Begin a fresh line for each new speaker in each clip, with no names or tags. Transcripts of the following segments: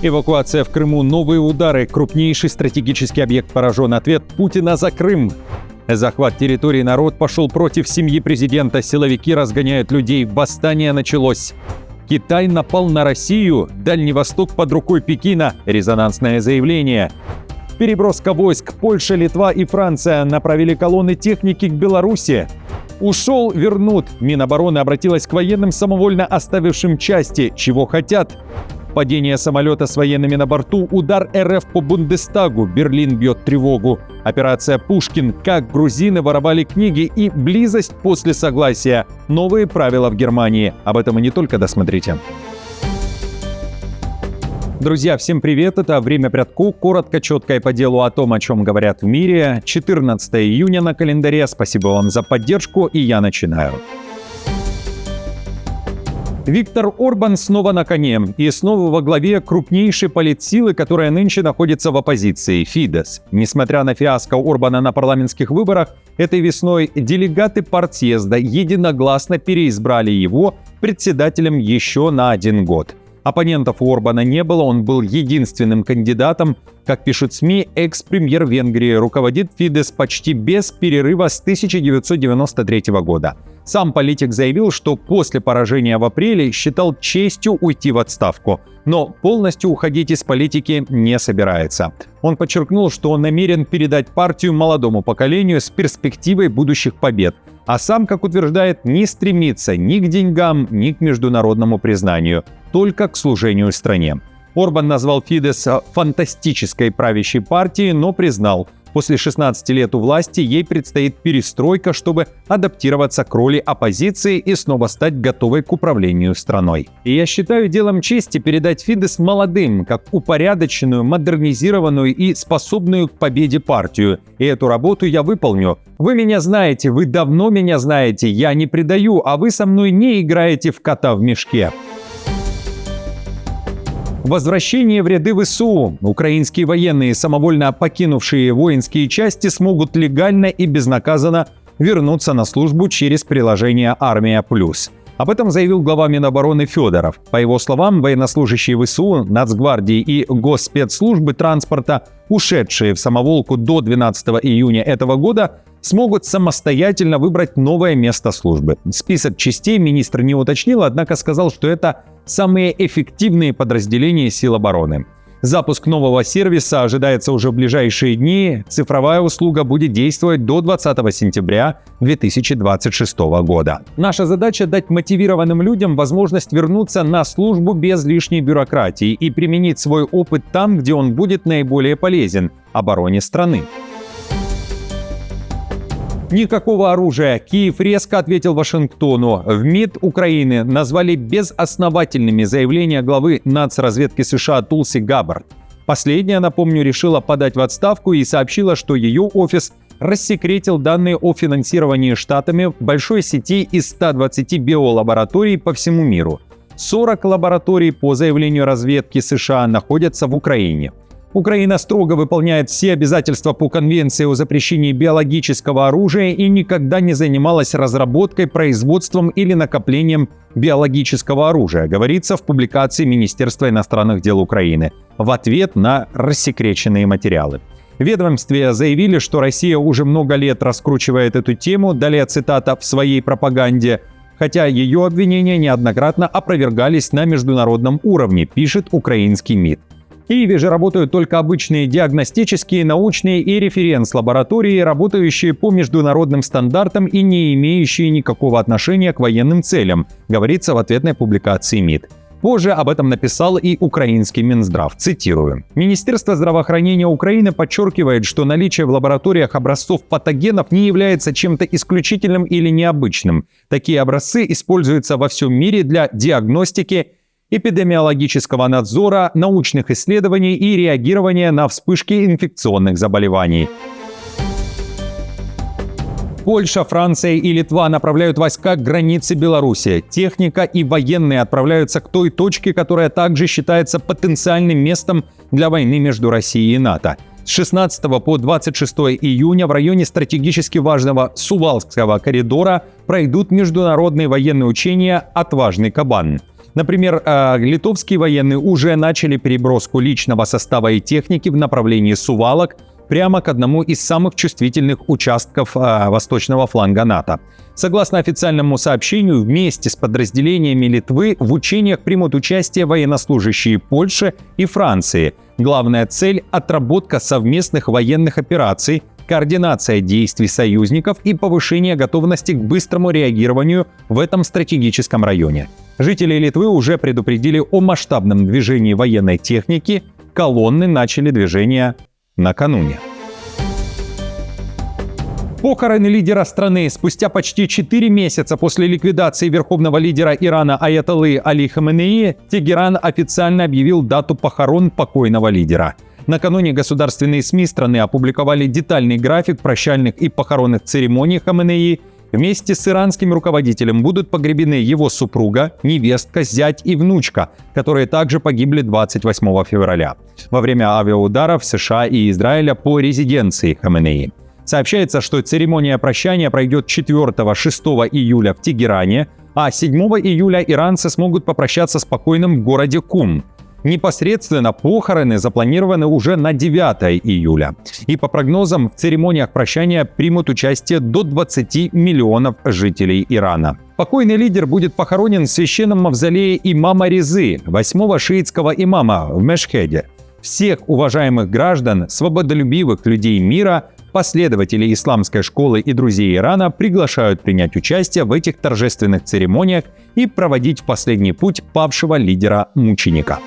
Эвакуация в Крыму, новые удары, крупнейший стратегический объект поражен, ответ Путина за Крым. Захват территории, народ пошел против семьи президента, силовики разгоняют людей, восстание началось. Китай напал на Россию, Дальний Восток под рукой Пекина, резонансное заявление. Переброска войск, Польша, Литва и Франция направили колонны техники к Беларуси. Ушел, вернут. Минобороны обратилась к военным, самовольно оставившим части. Чего хотят? Падение самолета с военными на борту, удар РФ по Бундестагу, Берлин бьет тревогу. Операция «Пушкин», как грузины воровали книги и близость после согласия. Новые правила в Германии. Об этом и не только, досмотрите. Друзья, всем привет, это «Время прядку», коротко, четко и по делу о том, о чем говорят в мире. 14 июня на календаре, спасибо вам за поддержку, и я начинаю. Виктор Орбан снова на коне и снова во главе крупнейшей политсилы, которая нынче находится в оппозиции – Фидес. Несмотря на фиаско Орбана на парламентских выборах, этой весной делегаты партсъезда единогласно переизбрали его председателем еще на 1 год. Оппонентов у Орбана не было, он был единственным кандидатом. Как пишут СМИ, экс-премьер Венгрии руководит Фидес почти без перерыва с 1993 года. Сам политик заявил, что после поражения в апреле считал честью уйти в отставку, но полностью уходить из политики не собирается. Он подчеркнул, что он намерен передать партию молодому поколению с перспективой будущих побед, а сам, как утверждает, не стремится ни к деньгам, ни к международному признанию, только к служению стране. Орбан назвал Фидес фантастической правящей партией, но признал, после 16 лет у власти ей предстоит перестройка, чтобы адаптироваться к роли оппозиции и снова стать готовой к управлению страной. И я считаю делом чести передать Фидес молодым, как упорядоченную, модернизированную и способную к победе партию. И эту работу я выполню. Вы меня знаете, вы давно меня знаете, я не предаю, а вы со мной не играете в кота в мешке. Возвращение в ряды ВСУ. Украинские военные, самовольно покинувшие воинские части, смогут легально и безнаказанно вернуться на службу через приложение «Армия+». Об этом заявил глава Минобороны Федоров. По его словам, военнослужащие ВСУ, Нацгвардии и Госспецслужбы транспорта, ушедшие в самоволку до 12 июня этого года, смогут самостоятельно выбрать новое место службы. Список частей министр не уточнил, однако сказал, что это самые эффективные подразделения сил обороны. Запуск нового сервиса ожидается уже в ближайшие дни. Цифровая услуга будет действовать до 20 сентября 2026 года. Наша задача – дать мотивированным людям возможность вернуться на службу без лишней бюрократии и применить свой опыт там, где он будет наиболее полезен – обороне страны. Никакого оружия. Киев резко ответил Вашингтону. В МИД Украины назвали безосновательными заявления главы нацразведки США Тулси Габбард. Последняя, напомню, решила подать в отставку и сообщила, что ее офис рассекретил данные о финансировании штатами большой сети из 120 биолабораторий по всему миру. 40 лабораторий, по заявлению разведки США, находятся в Украине. Украина строго выполняет все обязательства по Конвенции о запрещении биологического оружия и никогда не занималась разработкой, производством или накоплением биологического оружия, говорится в публикации Министерства иностранных дел Украины в ответ на рассекреченные материалы. В ведомстве заявили, что Россия уже много лет раскручивает эту тему, далее цитата, в своей пропаганде, хотя ее обвинения неоднократно опровергались на международном уровне, пишет украинский МИД. В Киеве же работают только обычные диагностические, научные и референс-лаборатории, работающие по международным стандартам и не имеющие никакого отношения к военным целям, говорится в ответной публикации МИД. Позже об этом написал и украинский Минздрав. Цитирую. Министерство здравоохранения Украины подчеркивает, что наличие в лабораториях образцов патогенов не является чем-то исключительным или необычным. Такие образцы используются во всем мире для диагностики, эпидемиологического надзора, научных исследований и реагирования на вспышки инфекционных заболеваний. Польша, Франция и Литва направляют войска к границе Беларуси. Техника и военные отправляются к той точке, которая также считается потенциальным местом для войны между Россией и НАТО. С 16 по 26 июня в районе стратегически важного Сувалского коридора пройдут международные военные учения «Отважный кабан». Например, литовские военные уже начали переброску личного состава и техники в направлении Сувалок прямо к одному из самых чувствительных участков восточного фланга НАТО. Согласно официальному сообщению, вместе с подразделениями Литвы в учениях примут участие военнослужащие Польши и Франции. Главная цель – отработка совместных военных операций, координация действий союзников и повышение готовности к быстрому реагированию в этом стратегическом районе. Жители Литвы уже предупредили о масштабном движении военной техники, колонны начали движение накануне. Похороны лидера страны. Спустя почти 4 месяца после ликвидации верховного лидера Ирана аятоллы Али Хаменеи, Тегеран официально объявил дату похорон покойного лидера. Накануне государственные СМИ страны опубликовали детальный график прощальных и похоронных церемоний Хаменеи. Вместе с иранским руководителем будут погребены его супруга, невестка, зять и внучка, которые также погибли 28 февраля во время авиаударов США и Израиля по резиденции Хаменеи. Сообщается, что церемония прощания пройдет 4-6 июля в Тегеране, а 7 июля иранцы смогут попрощаться с покойным в городе Кум. Непосредственно похороны запланированы уже на 9 июля. И по прогнозам, в церемониях прощания примут участие до 20 миллионов жителей Ирана. Покойный лидер будет похоронен в священном мавзолее имама Резы, 8-го шиитского имама в Мешхеде. Всех уважаемых граждан, свободолюбивых людей мира, последователей исламской школы и друзей Ирана приглашают принять участие в этих торжественных церемониях и проводить в последний путь павшего лидера-мученика.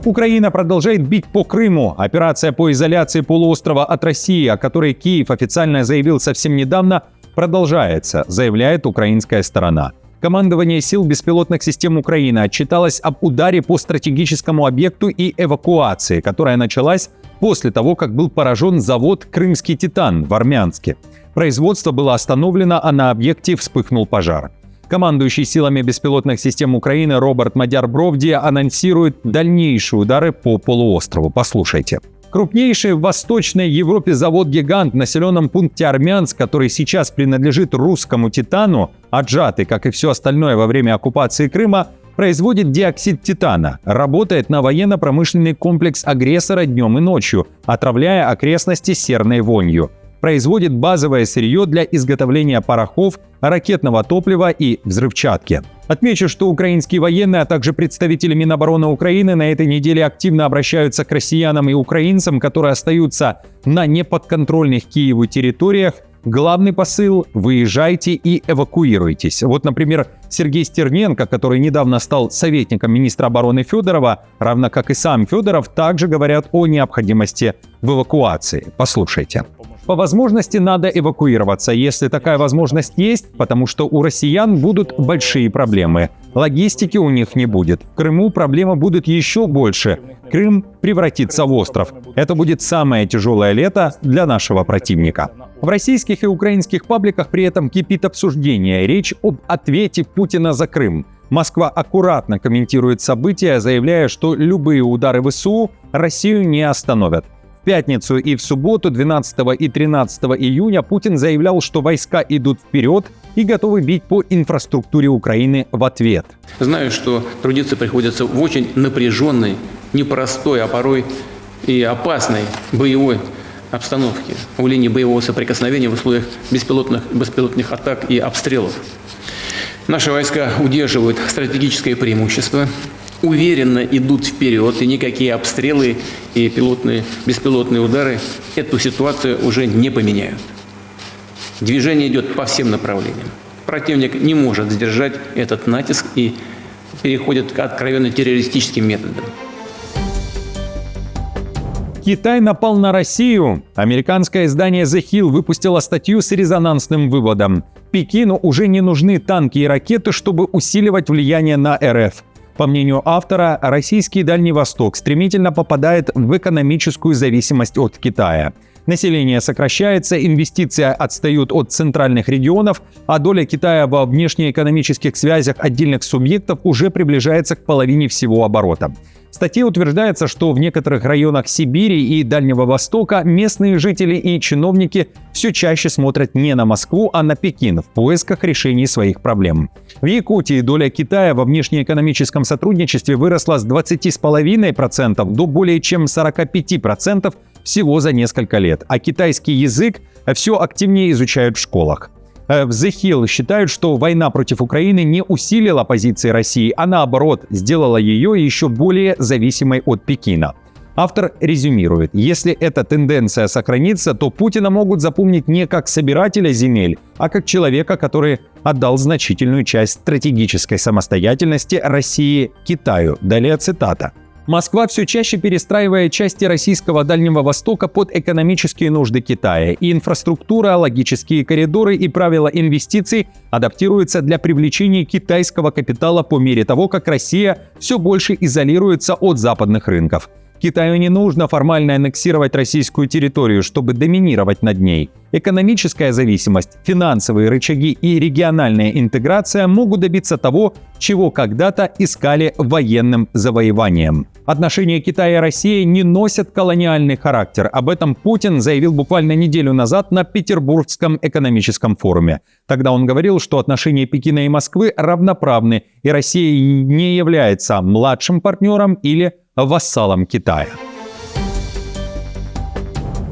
Украина продолжает бить по Крыму. Операция по изоляции полуострова от России, о которой Киев официально заявил совсем недавно, продолжается, заявляет украинская сторона. Командование сил беспилотных систем Украины отчиталось об ударе по стратегическому объекту и эвакуации, которая началась после того, как был поражен завод «Крымский Титан» в Армянске. Производство было остановлено, а на объекте вспыхнул пожар. Командующий силами беспилотных систем Украины Роберт Мадяр-Бровди анонсирует дальнейшие удары по полуострову. Послушайте. Крупнейший в Восточной Европе завод-гигант в населенном пункте Армянск, который сейчас принадлежит русскому «Титану», отжатый, как и все остальное во время оккупации Крыма, производит диоксид титана, работает на военно-промышленный комплекс агрессора днем и ночью, отравляя окрестности серной вонью. Производит базовое сырье для изготовления порохов, ракетного топлива и взрывчатки. Отмечу, что украинские военные, а также представители Минобороны Украины на этой неделе активно обращаются к россиянам и украинцам, которые остаются на неподконтрольных Киеву территориях. Главный посыл – выезжайте и эвакуируйтесь. Вот, например, Сергей Стерненко, который недавно стал советником министра обороны Федорова, равно как и сам Федоров, также говорят о необходимости в эвакуации. Послушайте. По возможности надо эвакуироваться, если такая возможность есть, потому что у россиян будут большие проблемы. Логистики у них не будет. В Крыму проблемы будут еще больше. Крым превратится в остров. Это будет самое тяжелое лето для нашего противника. В российских и украинских пабликах при этом кипит обсуждение. Речь об ответе Путина за Крым. Москва аккуратно комментирует события, заявляя, что любые удары ВСУ Россию не остановят. В пятницу и в субботу, 12 и 13 июня, Путин заявлял, что войска идут вперед и готовы бить по инфраструктуре Украины в ответ.
Знаю, что трудиться приходится в очень напряженной, непростой, а порой и опасной боевой обстановке, в линии боевого соприкосновения в условиях беспилотных атак и обстрелов. Наши войска удерживают стратегическое преимущество, уверенно идут вперед, и никакие обстрелы и беспилотные удары эту ситуацию уже не поменяют. Движение идет по всем направлениям. Противник не может сдержать этот натиск и переходит к откровенно террористическим методам.
Китай напал на Россию. Американское издание The Hill выпустило статью с резонансным выводом. Пекину уже не нужны танки и ракеты, чтобы усиливать влияние на РФ. По мнению автора, российский Дальний Восток стремительно попадает в экономическую зависимость от Китая. Население сокращается, инвестиции отстают от центральных регионов, а доля Китая во внешнеэкономических связях отдельных субъектов уже приближается к половине всего оборота. В статье утверждается, что в некоторых районах Сибири и Дальнего Востока местные жители и чиновники все чаще смотрят не на Москву, а на Пекин в поисках решений своих проблем. В Якутии доля Китая во внешнеэкономическом сотрудничестве выросла с 20,5% до более чем 45% всего за несколько лет, а китайский язык все активнее изучают в школах. В The Hill считают, что война против Украины не усилила позиции России, а наоборот, сделала ее еще более зависимой от Пекина. Автор резюмирует: если эта тенденция сохранится, то Путина могут запомнить не как собирателя земель, а как человека, который отдал значительную часть стратегической самостоятельности России Китаю. Далее цитата. Москва все чаще перестраивает части российского Дальнего Востока под экономические нужды Китая, и инфраструктура, логические коридоры и правила инвестиций адаптируются для привлечения китайского капитала по мере того, как Россия все больше изолируется от западных рынков. Китаю не нужно формально аннексировать российскую территорию, чтобы доминировать над ней. Экономическая зависимость, финансовые рычаги и региональная интеграция могут добиться того, чего когда-то искали военным завоеванием. Отношения Китая и России не носят колониальный характер. Об этом Путин заявил буквально неделю назад на Петербургском экономическом форуме. Тогда он говорил, что отношения Пекина и Москвы равноправны, и Россия не является младшим партнером или вассалом Китая.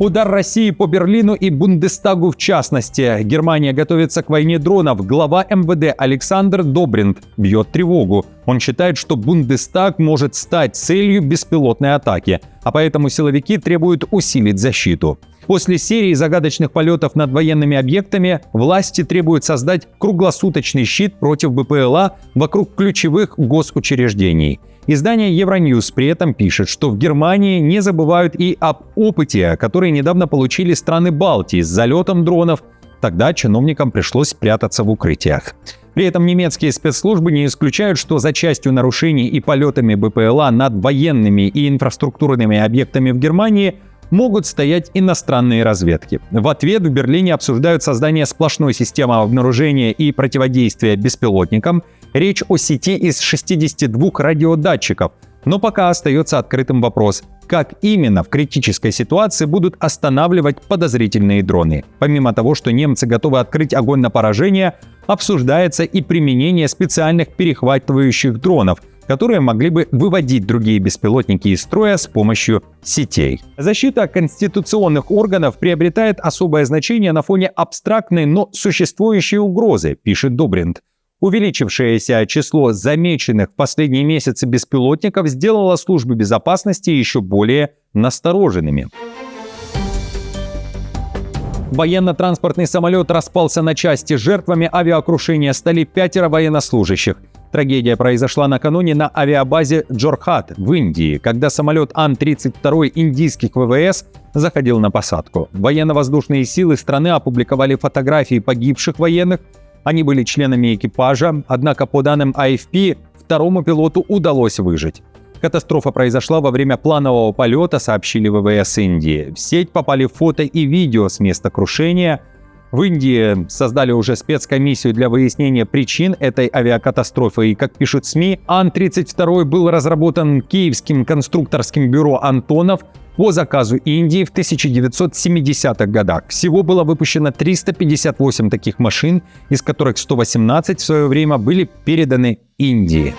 Удар России по Берлину и Бундестагу в частности. Германия готовится к войне дронов. Глава МВД Александр Добринт бьет тревогу. Он считает, что Бундестаг может стать целью беспилотной атаки, а поэтому силовики требуют усилить защиту. После серии загадочных полетов над военными объектами власти требуют создать круглосуточный щит против БПЛА вокруг ключевых госучреждений. Издание Евроньюз при этом пишет, что в Германии не забывают и об опыте, который недавно получили страны Балтии с залетом дронов. Тогда чиновникам пришлось прятаться в укрытиях. При этом немецкие спецслужбы не исключают, что за частью нарушений и полетами БПЛА над военными и инфраструктурными объектами в Германии могут стоять иностранные разведки. В ответ в Берлине обсуждают создание сплошной системы обнаружения и противодействия беспилотникам. Речь о сети из 62 радиодатчиков. Но пока остается открытым вопрос, как именно в критической ситуации будут останавливать подозрительные дроны. Помимо того, что немцы готовы открыть огонь на поражение, обсуждается и применение специальных перехватывающих дронов, которые могли бы выводить другие беспилотники из строя с помощью сетей. Защита конституционных органов приобретает особое значение на фоне абстрактной, но существующей угрозы, пишет Добринт. Увеличившееся число замеченных в последние месяцы беспилотников сделало службы безопасности еще более настороженными. Военно-транспортный самолет распался на части. Жертвами авиакрушения стали 5 военнослужащих. Трагедия произошла накануне на авиабазе Джорхат в Индии, когда самолет Ан-32 индийских ВВС заходил на посадку. Военно-воздушные силы страны опубликовали фотографии погибших военных. Они были членами экипажа, однако по данным AFP, второму пилоту удалось выжить. Катастрофа произошла во время планового полета, сообщили ВВС Индии. В сеть попали фото и видео с места крушения. В Индии создали уже спецкомиссию для выяснения причин этой авиакатастрофы. И, как пишут СМИ, Ан-32 был разработан Киевским конструкторским бюро «Антонов» по заказу Индии в 1970-х годах. Всего было выпущено 358 таких машин, из которых 118 в свое время были переданы Индии.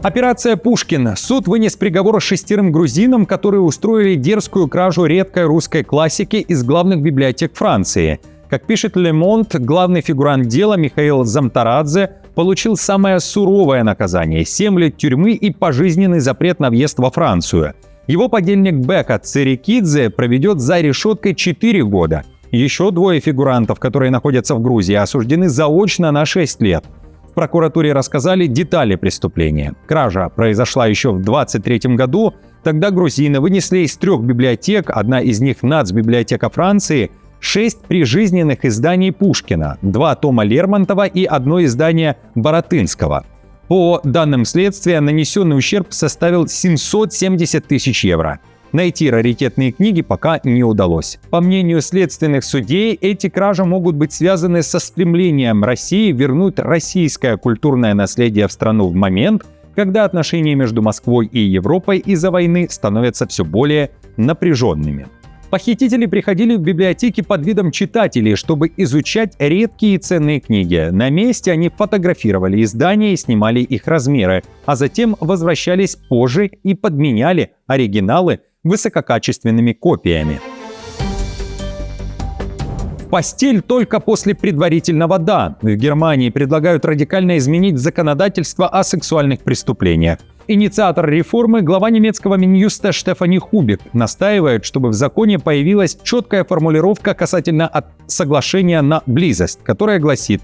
Операция «Пушкин». Суд вынес приговор 6 грузинам, которые устроили дерзкую кражу редкой русской классики из главных библиотек Франции. Как пишет Le Monde, главный фигурант дела Михаил Замтарадзе получил самое суровое наказание – 7 лет тюрьмы и пожизненный запрет на въезд во Францию. Его подельник Бека Церекидзе проведет за решеткой 4 года. Еще 2 фигурантов, которые находятся в Грузии, осуждены заочно на 6 лет. В прокуратуре рассказали детали преступления. Кража произошла еще в 1923 году. Тогда грузины вынесли из 3 библиотек, одна из них Нацбиблиотека Франции, 6 прижизненных изданий Пушкина, 2 тома Лермонтова и 1 издание Баратынского. По данным следствия, нанесенный ущерб составил 770 тысяч евро. Найти раритетные книги пока не удалось. По мнению следственных судей, эти кражи могут быть связаны со стремлением России вернуть российское культурное наследие в страну в момент, когда отношения между Москвой и Европой из-за войны становятся все более напряженными. Похитители приходили в библиотеки под видом читателей, чтобы изучать редкие и ценные книги. На месте они фотографировали издания и снимали их размеры, а затем возвращались позже и подменяли оригиналы высококачественными копиями. В постель только после предварительного «да». В Германии предлагают радикально изменить законодательство о сексуальных преступлениях. Инициатор реформы, глава немецкого Минюста Штефани Хубик, настаивает, чтобы в законе появилась четкая формулировка касательно соглашения на близость, которая гласит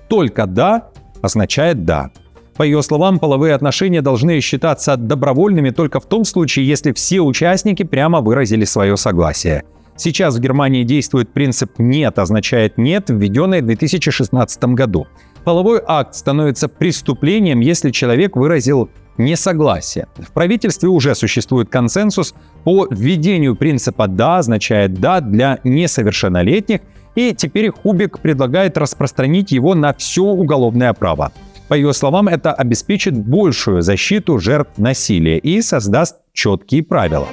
«только «да» означает «да». По ее словам, половые отношения должны считаться добровольными только в том случае, если все участники прямо выразили свое согласие. Сейчас в Германии действует принцип «нет» означает «нет», введенный в 2016 году. Половой акт становится преступлением, если человек выразил несогласие. В правительстве уже существует консенсус по введению принципа «да» означает «да» для несовершеннолетних, и теперь Хубик предлагает распространить его на все уголовное право. По ее словам, это обеспечит большую защиту жертв насилия и создаст четкие правила.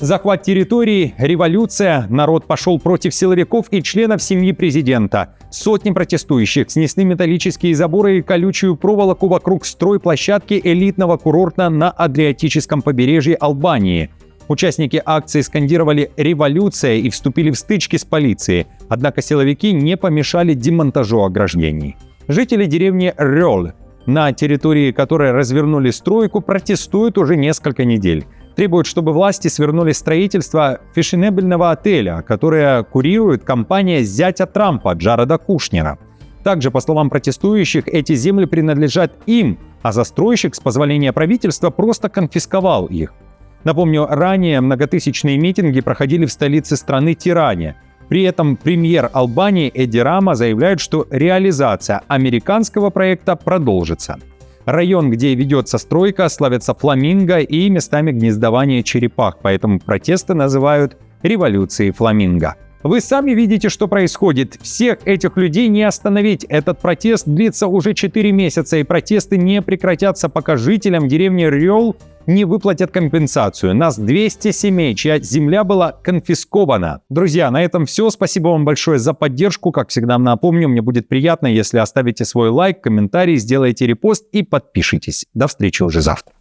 Захват территорий, революция, народ пошел против силовиков и членов семьи президента. Сотни протестующих снесли металлические заборы и колючую проволоку вокруг стройплощадки элитного курорта на Адриатическом побережье Албании. Участники акции скандировали «революция» и вступили в стычки с полицией, однако силовики не помешали демонтажу ограждений. Жители деревни Рёл, на территории которой развернули стройку, протестуют уже несколько недель. Требуют, чтобы власти свернули строительство фешенебельного отеля, которое курирует компания зятя Трампа Джареда Кушнера. Также, по словам протестующих, эти земли принадлежат им, а застройщик с позволения правительства просто конфисковал их. Напомню, ранее многотысячные митинги проходили в столице страны Тиране. При этом премьер Албании Эди Рама заявляет, что реализация американского проекта продолжится. Район, где ведется стройка, славится фламинго и местами гнездования черепах, поэтому протесты называют «революцией фламинго». Вы сами видите, что происходит. Всех этих людей не остановить. Этот протест длится уже 4 месяца, и протесты не прекратятся, пока жителям деревни Рёл не выплатят компенсацию. Нас 200 семей, чья земля была конфискована. Друзья, на этом все. Спасибо вам большое за поддержку. Как всегда напомню, мне будет приятно, если оставите свой лайк, комментарий, сделаете репост и подпишитесь. До встречи уже завтра.